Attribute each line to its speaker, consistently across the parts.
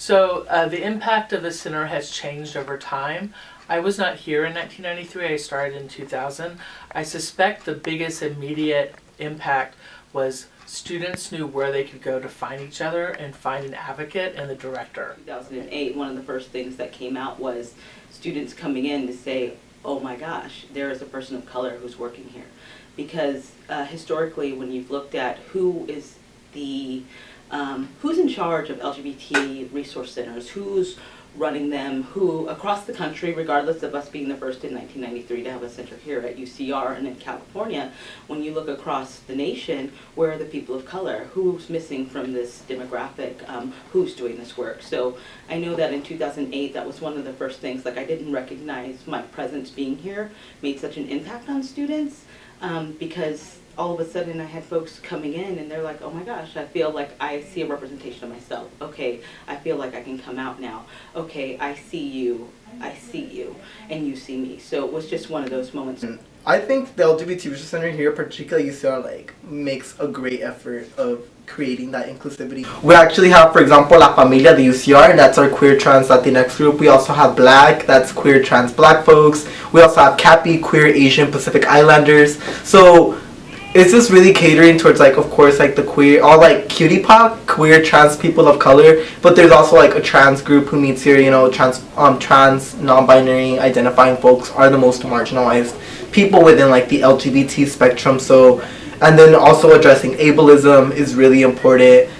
Speaker 1: So the impact of the center has changed over time. I was not here in 1993, I started in 2000. I suspect the biggest immediate impact was students knew where they could go to find each other and find an advocate and the director.
Speaker 2: 2008, one of the first things that came out was students coming in to say, oh my gosh, there is a person of color who's working here. Because historically, when you've looked at who is who's in charge of LGBT resource centers, who's running them, who across the country, regardless of us being the first in 1993 to have a center here at UCR and in California, when you look across the nation, where are the people of color? Who's missing from this demographic? Who's doing this work? So I know that in 2008, that was one of the first things, like I didn't recognize my presence being here made such an impact on students because all of a sudden I had folks coming in and they're like, oh my gosh, I feel like I see a representation of myself. Okay, I feel like I can come out now. Okay, I see you, and you see me. So it was just one of those moments.
Speaker 3: I think the LGBT Resource Center here, particularly UCR, makes a great effort of creating that inclusivity. We actually have, for example, La Familia de UCR, and that's our queer trans Latinx group. We also have Black, that's queer trans Black folks. We also have CAPI, queer Asian Pacific Islanders. So it's just really catering towards, like, of course, like the queer, all like cutie pop, queer trans people of color, but there's also like a trans group who meets here. You know, trans non-binary identifying folks are the most marginalized people within like the LGBT spectrum. So, and then also addressing ableism is really important.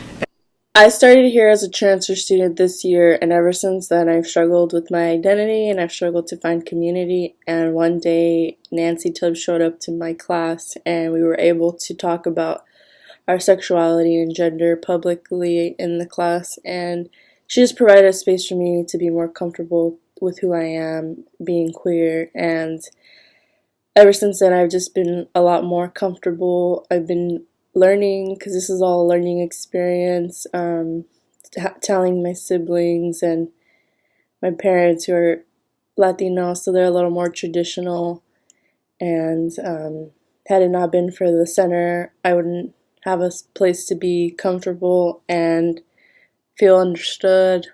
Speaker 4: I started here as a transfer student this year, and ever since then I've struggled with my identity and I've struggled to find community. And one day Nancy Tubbs showed up to my class and we were able to talk about our sexuality and gender publicly in the class, and she just provided a space for me to be more comfortable with who I am, being queer. And ever since then I've just been a lot more comfortable. I've been learning, because this is all a learning experience, telling my siblings and my parents who are Latino, so they're a little more traditional, and had it not been for the center, I wouldn't have a place to be comfortable and feel understood.